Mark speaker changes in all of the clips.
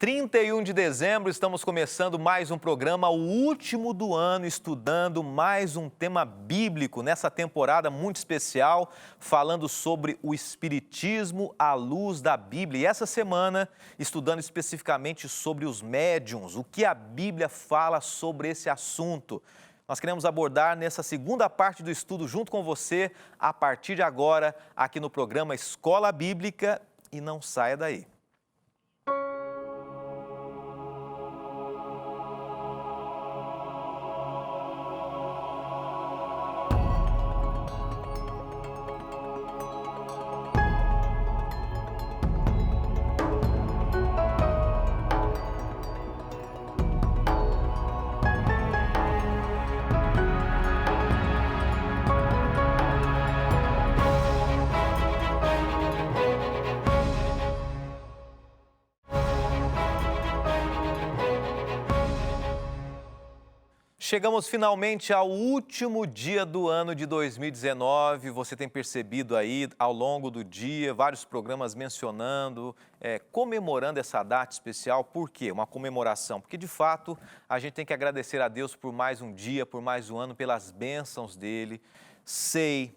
Speaker 1: 31 de dezembro, estamos começando mais um programa, o último do ano, estudando mais um tema bíblico nessa temporada muito especial, falando sobre o Espiritismo à luz da Bíblia. E essa semana, estudando especificamente sobre os médiuns, o que a Bíblia fala sobre esse assunto. Nós queremos abordar nessa segunda parte do estudo junto com você, a partir de agora, aqui no programa Escola Bíblica, e não saia daí. Chegamos finalmente ao último dia do ano de 2019. Você tem percebido aí ao longo do dia vários programas mencionando, comemorando essa data especial. Por quê? Uma comemoração. Porque de fato a gente tem que agradecer a Deus por mais um dia, por mais um ano, pelas bênçãos dele. Sei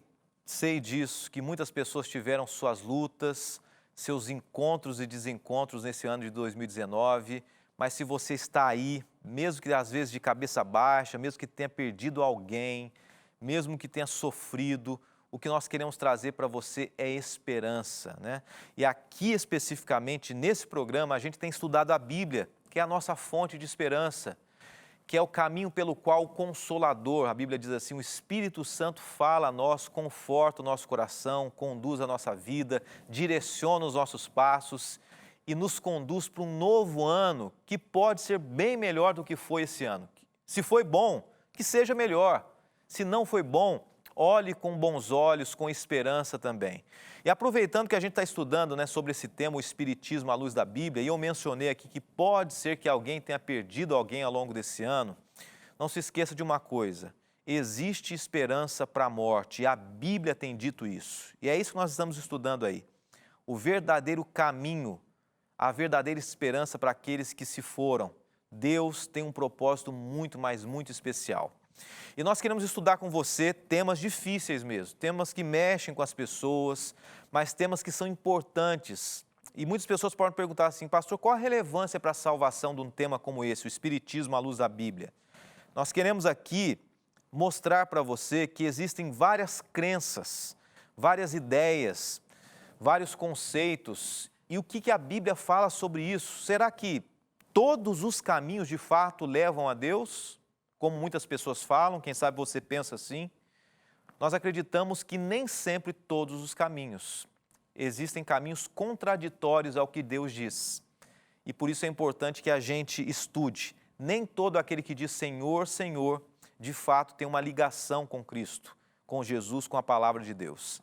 Speaker 1: disso, que muitas pessoas tiveram suas lutas, seus encontros e desencontros nesse ano de 2019. Mas se você está aí, mesmo que às vezes de cabeça baixa, mesmo que tenha perdido alguém, mesmo que tenha sofrido, o que nós queremos trazer para você é esperança, né? E aqui especificamente, nesse programa, a gente tem estudado a Bíblia, que é a nossa fonte de esperança, que é o caminho pelo qual o Consolador, a Bíblia diz assim, o Espírito Santo fala a nós, conforta o nosso coração, conduz a nossa vida, direciona os nossos passos e nos conduz para um novo ano que pode ser bem melhor do que foi esse ano. Se foi bom, que seja melhor. Se não foi bom, olhe com bons olhos, com esperança também. E aproveitando que a gente está estudando, né, sobre esse tema, o Espiritismo à luz da Bíblia, e eu mencionei aqui que pode ser que alguém tenha perdido alguém ao longo desse ano, não se esqueça de uma coisa, existe esperança para a morte, e a Bíblia tem dito isso. E é isso que nós estamos estudando aí. O verdadeiro caminho, a verdadeira esperança para aqueles que se foram. Deus tem um propósito muito, mas muito especial. E nós queremos estudar com você temas difíceis mesmo, temas que mexem com as pessoas, mas temas que são importantes. E muitas pessoas podem perguntar assim, pastor, qual a relevância para a salvação de um tema como esse, o Espiritismo à luz da Bíblia? Nós queremos aqui mostrar para você que existem várias crenças, várias ideias, vários conceitos. E o que a Bíblia fala sobre isso? Será que todos os caminhos de fato levam a Deus? Como muitas pessoas falam, quem sabe você pensa assim. Nós acreditamos que nem sempre todos os caminhos. Existem caminhos contraditórios ao que Deus diz. E por isso é importante que a gente estude. Nem todo aquele que diz Senhor, Senhor, de fato tem uma ligação com Cristo, com Jesus, com a palavra de Deus.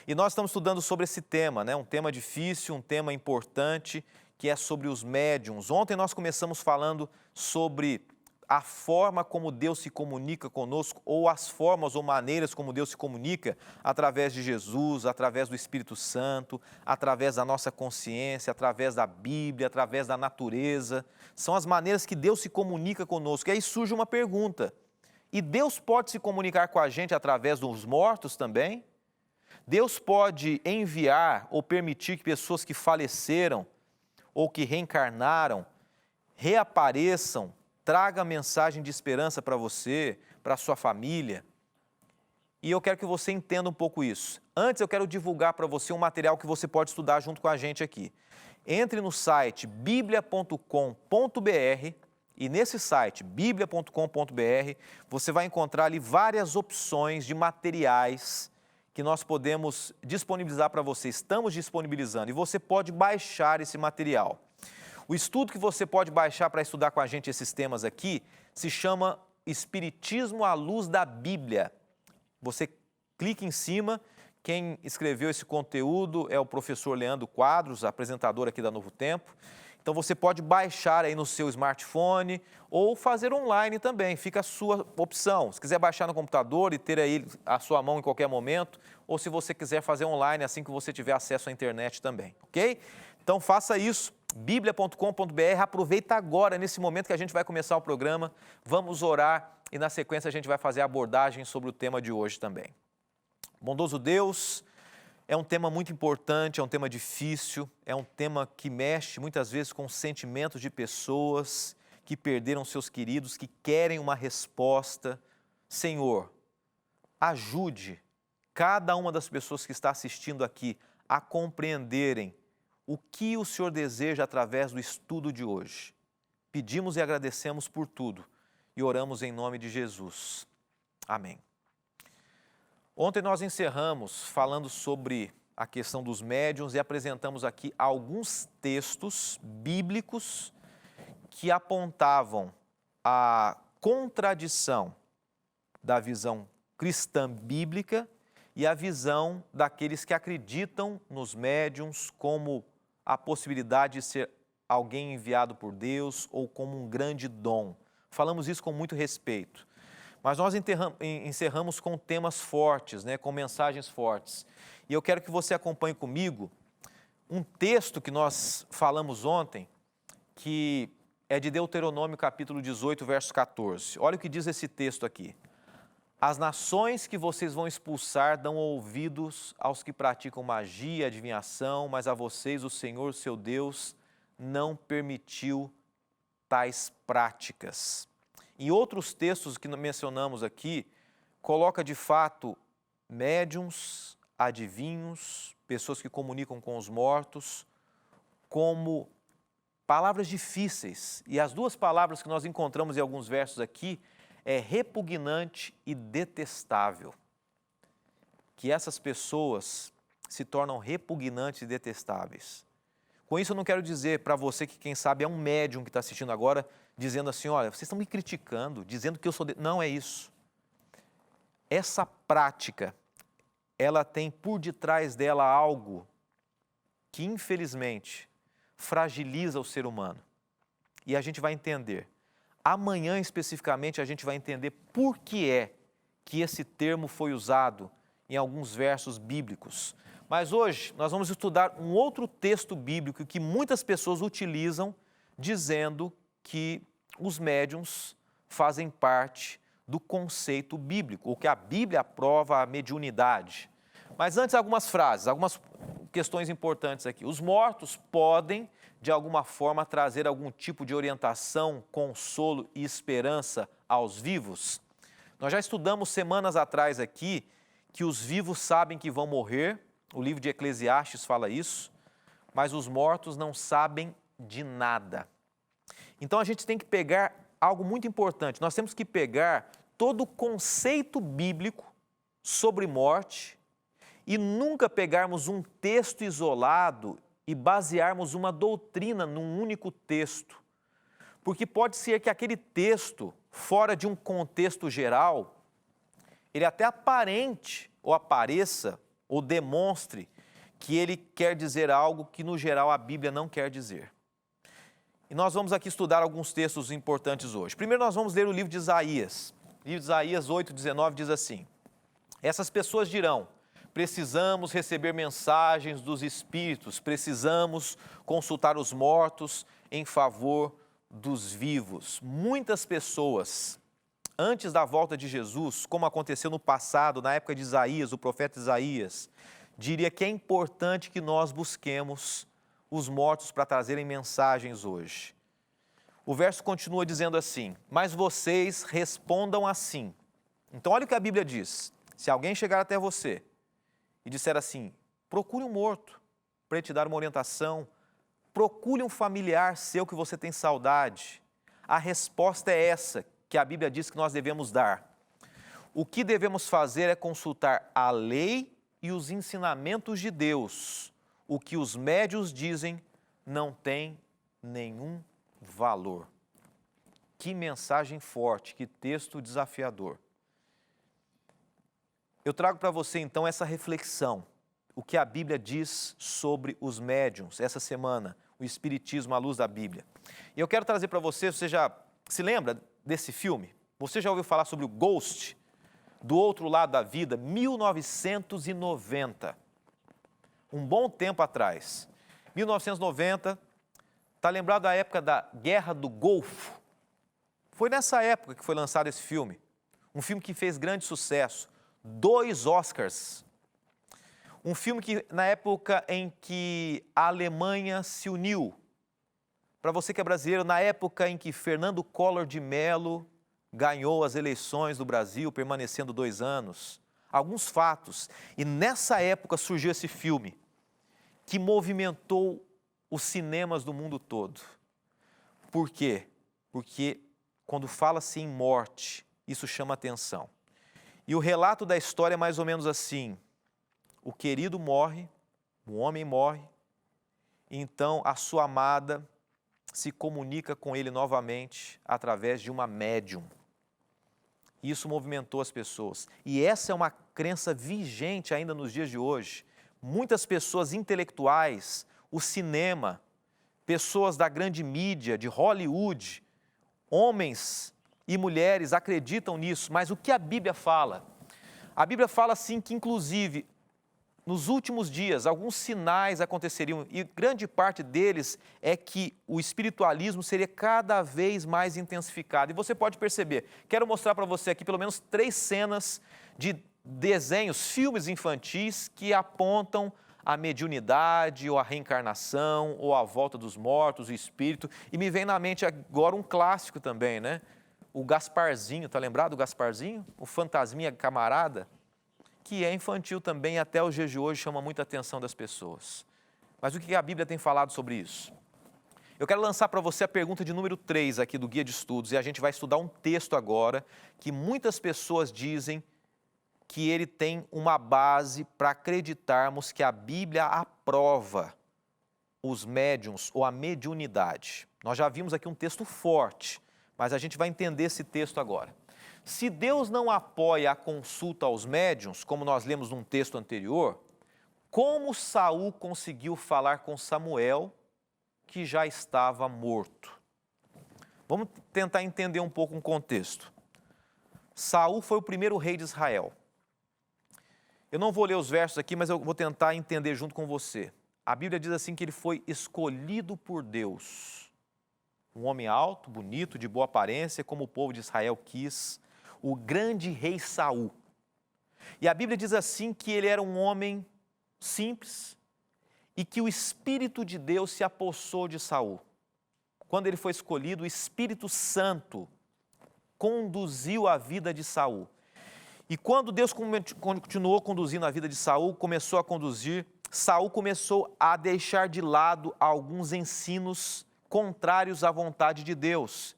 Speaker 1: E nós estamos estudando sobre esse tema, né? Um tema difícil, um tema importante, que é sobre os médiuns. Ontem nós começamos falando sobre a forma como Deus se comunica conosco, ou as formas ou maneiras como Deus se comunica através de Jesus, através do Espírito Santo, através da nossa consciência, através da Bíblia, através da natureza. São as maneiras que Deus se comunica conosco. E aí surge uma pergunta. E Deus pode se comunicar com a gente através dos mortos também? Deus pode enviar ou permitir que pessoas que faleceram ou que reencarnaram reapareçam, traga mensagem de esperança para você, para a sua família. E eu quero que você entenda um pouco isso. Antes eu quero divulgar para você um material que você pode estudar junto com a gente aqui. Entre no site biblia.com.br e nesse site, biblia.com.br, você vai encontrar ali várias opções de materiais que nós podemos disponibilizar para você, estamos disponibilizando, e você pode baixar esse material. O estudo que você pode baixar para estudar com a gente esses temas aqui se chama Espiritismo à luz da Bíblia. Você clica em cima, quem escreveu esse conteúdo é o professor Leandro Quadros, apresentador aqui da Novo Tempo. Então você pode baixar aí no seu smartphone ou fazer online também, fica a sua opção. Se quiser baixar no computador e ter aí a sua mão em qualquer momento, ou se você quiser fazer online assim que você tiver acesso à internet também, ok? Então faça isso. biblia.com.br. Aproveita agora, nesse momento que a gente vai começar o programa, vamos orar e na sequência a gente vai fazer a abordagem sobre o tema de hoje também. Bondoso Deus, é um tema muito importante, é um tema difícil, é um tema que mexe muitas vezes com os sentimentos de pessoas que perderam seus queridos, que querem uma resposta. Senhor, ajude cada uma das pessoas que está assistindo aqui a compreenderem o que o Senhor deseja através do estudo de hoje. Pedimos e agradecemos por tudo e oramos em nome de Jesus. Amém. Ontem nós encerramos falando sobre a questão dos médiuns e apresentamos aqui alguns textos bíblicos que apontavam a contradição da visão cristã bíblica e a visão daqueles que acreditam nos médiuns como a possibilidade de ser alguém enviado por Deus ou como um grande dom. Falamos isso com muito respeito. Mas nós encerramos com temas fortes, com mensagens fortes. E eu quero que você acompanhe comigo um texto que nós falamos ontem, que é de Deuteronômio capítulo 18, verso 14. Olha o que diz esse texto aqui. As nações que vocês vão expulsar dão ouvidos aos que praticam magia e adivinhação, mas a vocês o Senhor, seu Deus, não permitiu tais práticas. Em outros textos que mencionamos aqui, coloca de fato médiuns, adivinhos, pessoas que comunicam com os mortos, como palavras difíceis. E as duas palavras que nós encontramos em alguns versos aqui é repugnante e detestável. Que essas pessoas se tornam repugnantes e detestáveis. Com isso eu não quero dizer para você que quem sabe é um médium que está assistindo agora, dizendo assim, olha, vocês estão me criticando, dizendo que eu sou... Não é isso. Essa prática, ela tem por detrás dela algo que infelizmente fragiliza o ser humano. E a gente vai entender. Amanhã, especificamente, a gente vai entender por que é que esse termo foi usado em alguns versos bíblicos. Mas hoje nós vamos estudar um outro texto bíblico que muitas pessoas utilizam dizendo que os médiuns fazem parte do conceito bíblico, ou que a Bíblia aprova a mediunidade. Mas antes, algumas frases, algumas questões importantes aqui. Os mortos podem, de alguma forma, trazer algum tipo de orientação, consolo e esperança aos vivos? Nós já estudamos semanas atrás aqui que os vivos sabem que vão morrer, o livro de Eclesiastes fala isso, mas os mortos não sabem de nada. Então a gente tem que pegar algo muito importante, nós temos que pegar todo o conceito bíblico sobre morte e nunca pegarmos um texto isolado e basearmos uma doutrina num único texto. Porque pode ser que aquele texto, fora de um contexto geral, ele até aparente ou apareça ou demonstre que ele quer dizer algo que no geral a Bíblia não quer dizer. E nós vamos aqui estudar alguns textos importantes hoje. Primeiro nós vamos ler o livro de Isaías. O livro de Isaías 8:19 diz assim: essas pessoas dirão, precisamos receber mensagens dos espíritos, precisamos consultar os mortos em favor dos vivos. Muitas pessoas, antes da volta de Jesus, como aconteceu no passado, na época de Isaías, o profeta Isaías, diria que é importante que nós busquemos os mortos para trazerem mensagens hoje. O verso continua dizendo assim: mas vocês respondam assim. Então olha o que a Bíblia diz. Se alguém chegar até você e disser assim, procure um morto para ele te dar uma orientação, procure um familiar seu que você tem saudade. A resposta é essa que a Bíblia diz que nós devemos dar. O que devemos fazer é consultar a lei e os ensinamentos de Deus. O que os médiuns dizem não tem nenhum valor. Que mensagem forte, que texto desafiador. Eu trago para você então essa reflexão, o que a Bíblia diz sobre os médiuns essa semana, o Espiritismo à luz da Bíblia. E eu quero trazer para você já se lembra desse filme? Você já ouviu falar sobre o Ghost, do Outro Lado da Vida, 1990, um bom tempo atrás. 1990, Está lembrado da época da Guerra do Golfo? Foi nessa época que foi lançado esse filme. Um filme que fez grande sucesso. 2 Oscars. Um filme que, na época em que a Alemanha se uniu, para você que é brasileiro, na época em que Fernando Collor de Mello ganhou as eleições do Brasil, permanecendo 2 anos. Alguns fatos. E nessa época surgiu esse filme, que movimentou os cinemas do mundo todo. Por quê? Porque quando fala-se em morte, isso chama atenção. E o relato da história é mais ou menos assim: o querido morre, o homem morre, então a sua amada se comunica com ele novamente através de uma médium. Isso movimentou as pessoas. E essa é uma crença vigente ainda nos dias de hoje. Muitas pessoas intelectuais, o cinema, pessoas da grande mídia, de Hollywood, homens e mulheres acreditam nisso. Mas o que a Bíblia fala? A Bíblia fala assim que, inclusive, nos últimos dias, alguns sinais aconteceriam, e grande parte deles é que o espiritualismo seria cada vez mais intensificado. E você pode perceber, quero mostrar para você aqui pelo menos 3 cenas de desenhos, filmes infantis que apontam a mediunidade, ou a reencarnação, ou a volta dos mortos, o espírito. E me vem na mente agora um clássico também, né? O Gasparzinho, tá lembrado do Gasparzinho? O fantasminha camarada, que é infantil também, até os dias de hoje chama muita atenção das pessoas. Mas o que a Bíblia tem falado sobre isso? Eu quero lançar para você a pergunta de número 3 aqui do Guia de Estudos, e a gente vai estudar um texto agora que muitas pessoas dizem que ele tem uma base para acreditarmos que a Bíblia aprova os médiuns ou a mediunidade. Nós já vimos aqui um texto forte, mas a gente vai entender esse texto agora. Se Deus não apoia a consulta aos médiuns, como nós lemos num texto anterior, como Saul conseguiu falar com Samuel, que já estava morto? Vamos tentar entender um pouco um contexto. Saul foi o primeiro rei de Israel. Eu não vou ler os versos aqui, mas eu vou tentar entender junto com você. A Bíblia diz assim que ele foi escolhido por Deus. Um homem alto, bonito, de boa aparência, como o povo de Israel quis. O grande rei Saul. E a Bíblia diz assim que ele era um homem simples e que o Espírito de Deus se apossou de Saul. Quando ele foi escolhido, o Espírito Santo conduziu a vida de Saul. E quando Deus continuou conduzindo a vida de Saul, começou a conduzir, Saul começou a deixar de lado alguns ensinos contrários à vontade de Deus.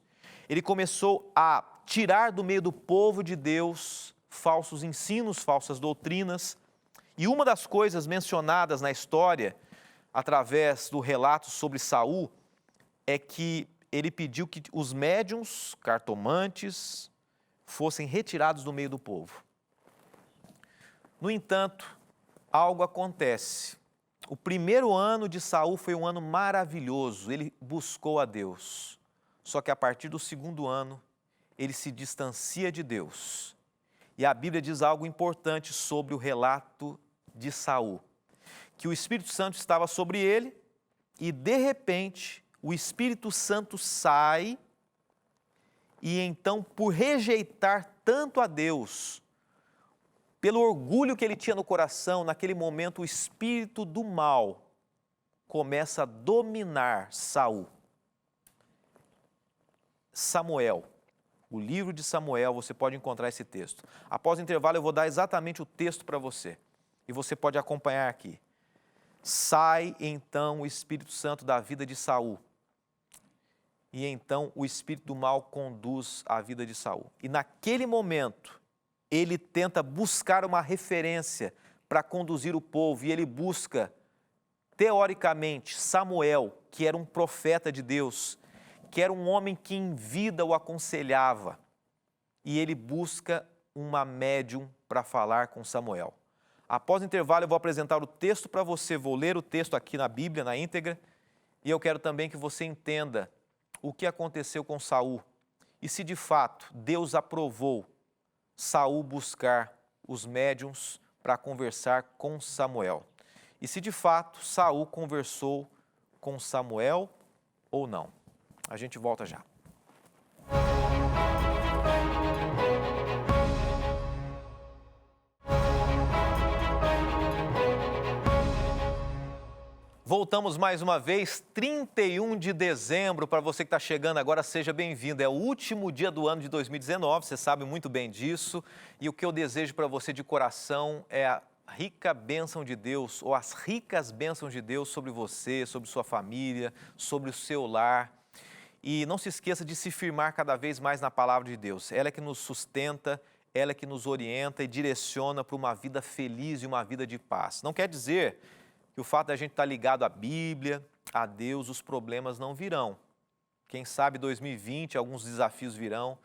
Speaker 1: Ele começou a tirar do meio do povo de Deus falsos ensinos, falsas doutrinas. E uma das coisas mencionadas na história, através do relato sobre Saul, é que ele pediu que os médiuns, cartomantes, fossem retirados do meio do povo. No entanto, algo acontece. O primeiro ano de Saul foi um ano maravilhoso, ele buscou a Deus. Só que a partir do segundo ano, ele se distancia de Deus. E a Bíblia diz algo importante sobre o relato de Saul, que o Espírito Santo estava sobre ele e, de repente, o Espírito Santo sai e então, por rejeitar tanto a Deus, pelo orgulho que ele tinha no coração, naquele momento o espírito do mal começa a dominar Saul. Samuel, o livro de Samuel, você pode encontrar esse texto. Após o intervalo eu vou dar exatamente o texto para você e você pode acompanhar aqui. Sai então o Espírito Santo da vida de Saul. E então o espírito do mal conduz a vida de Saul. E naquele momento, ele tenta buscar uma referência para conduzir o povo. E ele busca, teoricamente, Samuel, que era um profeta de Deus, que era um homem que em vida o aconselhava. E ele busca uma médium para falar com Samuel. Após o intervalo, eu vou apresentar o texto para você. Vou ler o texto aqui na Bíblia, na íntegra. E eu quero também que você entenda o que aconteceu com Saul e se de fato Deus aprovou Saul buscar os médiuns para conversar com Samuel. E se de fato Saul conversou com Samuel ou não. A gente volta já. Voltamos mais uma vez, 31 de dezembro, para você que está chegando agora, seja bem-vindo. É o último dia do ano de 2019, você sabe muito bem disso. E o que eu desejo para você de coração é a rica bênção de Deus, ou as ricas bênçãos de Deus sobre você, sobre sua família, sobre o seu lar. E não se esqueça de se firmar cada vez mais na palavra de Deus. Ela é que nos sustenta, ela é que nos orienta e direciona para uma vida feliz e uma vida de paz. Não quer dizer que o fato da gente estar ligado à Bíblia, a Deus, os problemas não virão. Quem sabe 2020 alguns desafios virão,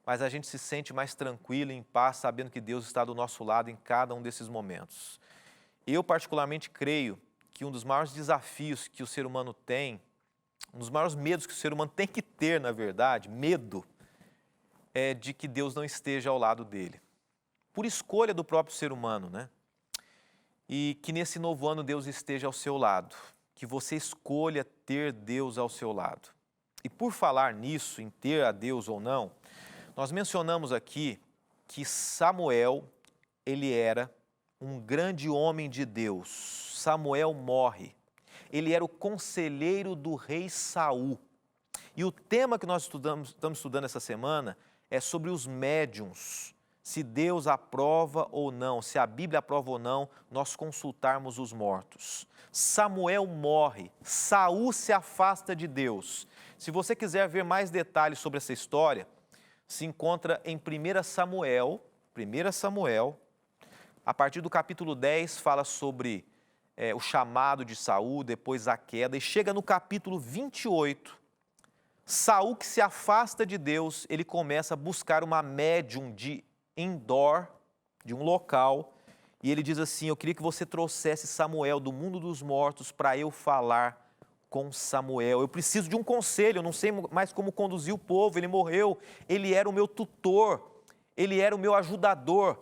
Speaker 1: mas a gente se sente mais tranquilo, em paz, sabendo que Deus está do nosso lado em cada um desses momentos. Eu particularmente creio que um dos maiores desafios que o ser humano tem, um dos maiores medos que o ser humano tem que ter, na verdade, medo, é de que Deus não esteja ao lado dele. Por escolha do próprio ser humano, né? E que nesse novo ano Deus esteja ao seu lado, que você escolha ter Deus ao seu lado. E por falar nisso, em ter a Deus ou não, nós mencionamos aqui que Samuel, ele era um grande homem de Deus. Samuel morre. Ele era o conselheiro do rei Saul. E o tema que nós estamos estudando essa semana é sobre os médiuns. Se Deus aprova ou não, se a Bíblia aprova ou não, nós consultarmos os mortos. Samuel morre, Saul se afasta de Deus. Se você quiser ver mais detalhes sobre essa história, se encontra em 1 Samuel, a partir do capítulo 10, fala sobre o chamado de Saul, depois a queda, e chega no capítulo 28, Saul que se afasta de Deus, ele começa a buscar uma médium de Endor, de um local, e ele diz assim: eu queria que você trouxesse Samuel do mundo dos mortos para eu falar com Samuel. Eu preciso de um conselho, eu não sei mais como conduzir o povo, ele morreu, ele era o meu tutor, ele era o meu ajudador.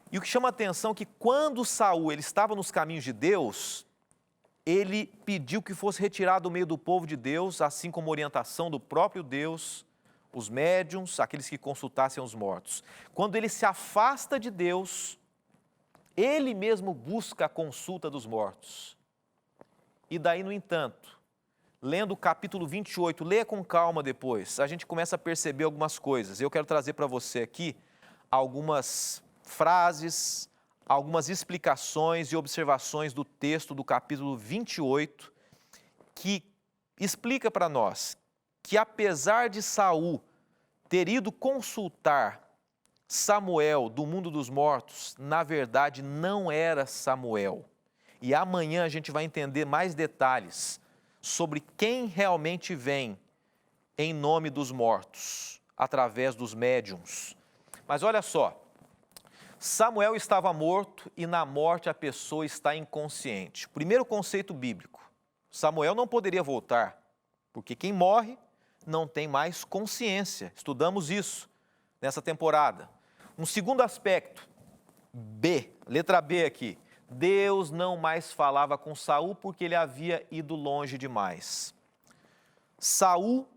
Speaker 1: E o que chama a atenção é que quando Saul ele estava nos caminhos de Deus, ele pediu que fosse retirado do meio do povo de Deus, assim como orientação do próprio Deus, os médiuns, aqueles que consultassem os mortos. Quando ele se afasta de Deus, ele mesmo busca a consulta dos mortos. E daí, no entanto, lendo o capítulo 28, leia com calma depois, a gente começa a perceber algumas coisas. Eu quero trazer para você aqui algumas frases, algumas explicações e observações do texto do capítulo 28, que explica para nós que apesar de Saul ter ido consultar Samuel do mundo dos mortos, na verdade não era Samuel. E amanhã a gente vai entender mais detalhes sobre quem realmente vem em nome dos mortos, através dos médiuns. Mas olha só, Samuel estava morto e na morte a pessoa está inconsciente. Primeiro conceito bíblico, Samuel não poderia voltar, porque quem morre não tem mais consciência. Estudamos isso nessa temporada. Um segundo aspecto, letra B aqui. Deus não mais falava com Saul porque ele havia ido longe demais. Saul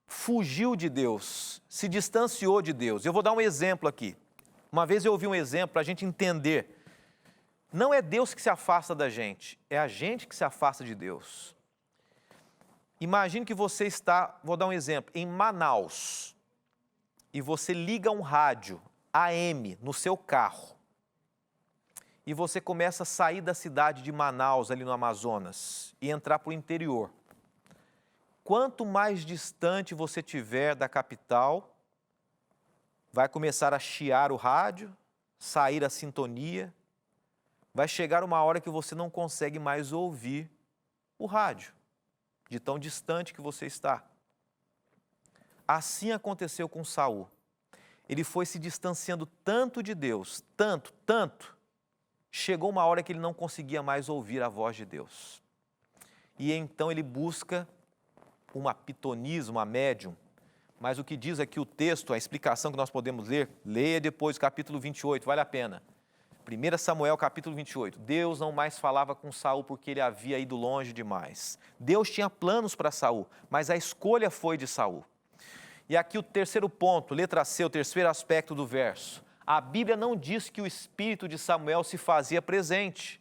Speaker 1: fugiu de Deus, se distanciou de Deus. Eu vou dar um exemplo aqui. Uma vez eu ouvi um exemplo para a gente entender. Não é Deus que se afasta da gente, é a gente que se afasta de Deus. Imagine que você está, vou dar um exemplo, em Manaus, e você liga um rádio AM no seu carro, e você começa a sair da cidade de Manaus, ali no Amazonas, e entrar para o interior. Quanto mais distante você estiver da capital, vai começar a chiar o rádio, sair a sintonia, vai chegar uma hora que você não consegue mais ouvir o rádio, de tão distante que você está. Assim aconteceu com Saul. Ele foi se distanciando tanto de Deus, tanto, chegou uma hora que ele não conseguia mais ouvir a voz de Deus. E então ele busca uma pitonisa, uma médium, mas o que diz aqui o texto, a explicação que nós podemos ler, leia depois o capítulo 28, vale a pena. 1 Samuel capítulo 28, Deus não mais falava com Saul porque ele havia ido longe demais. Deus tinha planos para Saul, mas a escolha foi de Saul. E aqui o terceiro ponto, letra C, o terceiro aspecto do verso. A Bíblia não diz que o espírito de Samuel se fazia presente,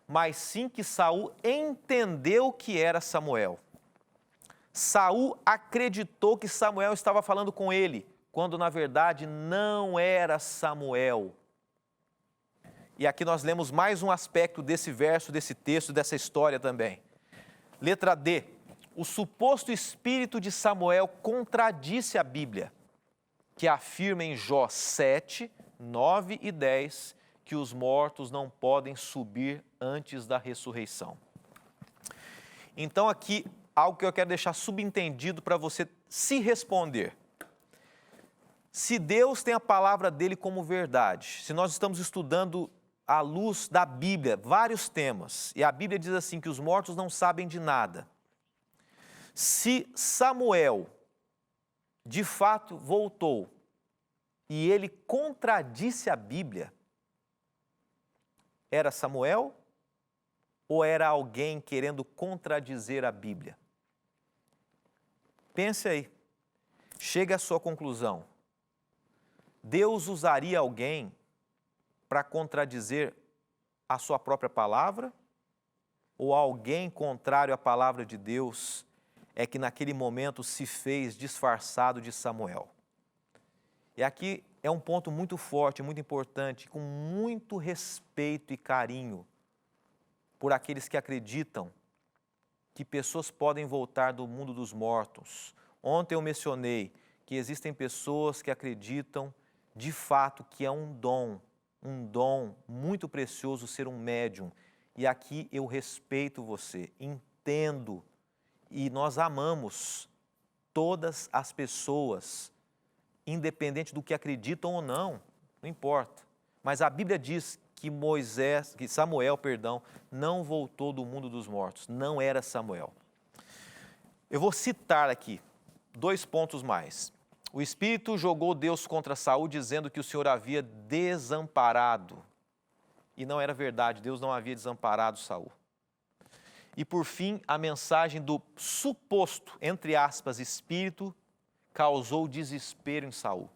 Speaker 1: mas sim que Saul entendeu que era Samuel. Saul acreditou que Samuel estava falando com ele, quando na verdade não era Samuel. E aqui nós lemos mais um aspecto desse verso, desse texto, dessa história também. Letra D. O suposto espírito de Samuel contradisse a Bíblia, que afirma em Jó 7, 9 e 10 que os mortos não podem subir antes da ressurreição. Então aqui, algo que eu quero deixar subentendido para você se responder. Se Deus tem a palavra dele como verdade, se nós estamos estudando à luz da Bíblia vários temas, e a Bíblia diz assim que os mortos não sabem de nada, se Samuel de fato voltou e ele contradisse a Bíblia, era Samuel ou era alguém querendo contradizer a Bíblia? Pense aí, chegue à sua conclusão. Deus usaria alguém para contradizer a sua própria palavra? Ou alguém contrário à palavra de Deus é que naquele momento se fez disfarçado de Samuel? E aqui é um ponto muito forte, muito importante, com muito respeito e carinho por aqueles que acreditam que pessoas podem voltar do mundo dos mortos. Ontem eu mencionei que existem pessoas que acreditam de fato que é um dom muito precioso ser um médium. E aqui eu respeito você, entendo, e nós amamos todas as pessoas, independente do que acreditam ou não importa. Mas a Bíblia diz que Samuel, não voltou do mundo dos mortos, não era Samuel. Eu vou citar aqui 2 pontos mais. O Espírito jogou Deus contra Saul, dizendo que o Senhor havia desamparado. E não era verdade, Deus não havia desamparado Saul. E por fim, a mensagem do suposto, entre aspas, Espírito, causou desespero em Saul.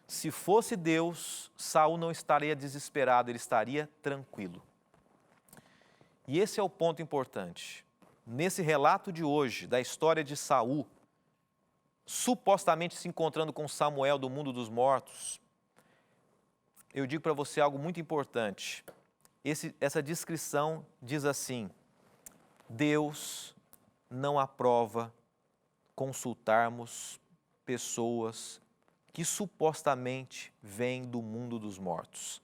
Speaker 1: Se fosse Deus, Saul não estaria desesperado, ele estaria tranquilo. E esse é o ponto importante. Nesse relato de hoje, da história de Saul, supostamente se encontrando com Samuel do mundo dos mortos, eu digo para você algo muito importante. Essa descrição diz assim: Deus não aprova consultarmos pessoas que supostamente vêm do mundo dos mortos.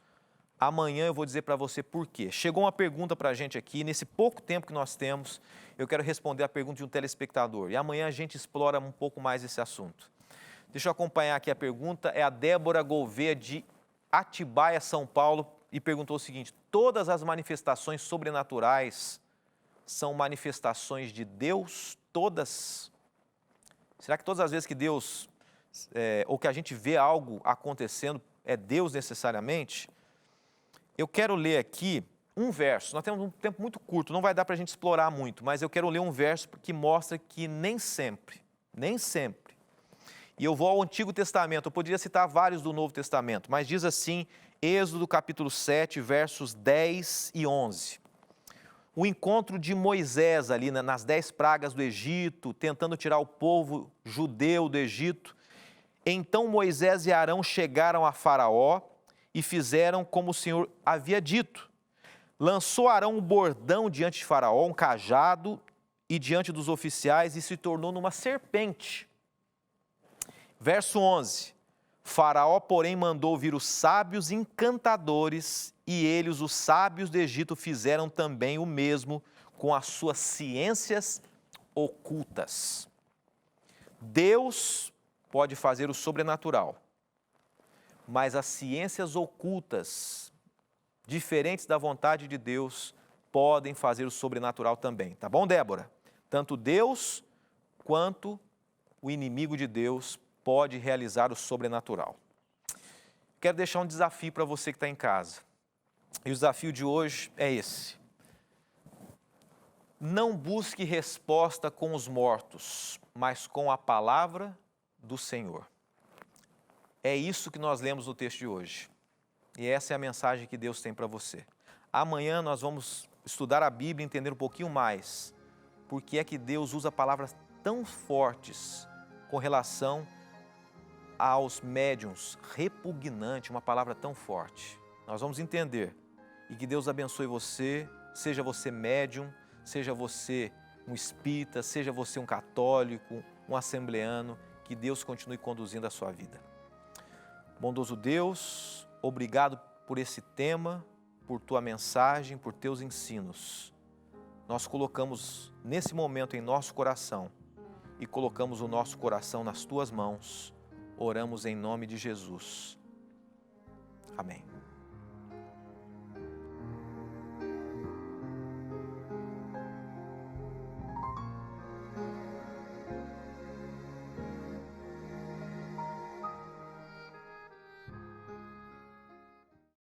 Speaker 1: Amanhã eu vou dizer para você por quê. Chegou uma pergunta para a gente aqui, nesse pouco tempo que nós temos, eu quero responder a pergunta de um telespectador. E amanhã a gente explora um pouco mais esse assunto. Deixa eu acompanhar aqui a pergunta, é a Débora Gouveia de Atibaia, São Paulo, e perguntou o seguinte: todas as manifestações sobrenaturais são manifestações de Deus? Todas? Será que todas as vezes que Deus, ou que a gente vê algo acontecendo, é Deus necessariamente? Eu quero ler aqui um verso, nós temos um tempo muito curto, não vai dar para a gente explorar muito, mas eu quero ler um verso que mostra que nem sempre, e eu vou ao Antigo Testamento, eu poderia citar vários do Novo Testamento, mas diz assim, Êxodo capítulo 7, versos 10 e 11. O encontro de Moisés ali nas 10 pragas do Egito, tentando tirar o povo judeu do Egito. Então Moisés e Arão chegaram a Faraó e fizeram como o Senhor havia dito. Lançou Arão um bordão diante de Faraó, um cajado, e diante dos oficiais, e se tornou numa serpente. Verso 11. Faraó, porém, mandou vir os sábios encantadores, e eles, os sábios do Egito, fizeram também o mesmo com as suas ciências ocultas. Deus pode fazer o sobrenatural, mas as ciências ocultas, diferentes da vontade de Deus, podem fazer o sobrenatural também. Tá bom, Débora? Tanto Deus quanto o inimigo de Deus pode realizar o sobrenatural. Quero deixar um desafio para você que está em casa. E o desafio de hoje é esse: não busque resposta com os mortos, mas com a palavra do Senhor. É isso que nós lemos no texto de hoje. E essa é a mensagem que Deus tem para você. Amanhã nós vamos estudar a Bíblia e entender um pouquinho mais por que é que Deus usa palavras tão fortes com relação aos médiuns. Repugnante, uma palavra tão forte. Nós vamos entender. E que Deus abençoe você, seja você médium, seja você um espírita, seja você um católico, um assembleano, que Deus continue conduzindo a sua vida. Bondoso Deus, obrigado por esse tema, por tua mensagem, por teus ensinos. Nós colocamos nesse momento em nosso coração e colocamos o nosso coração nas tuas mãos. Oramos em nome de Jesus. Amém.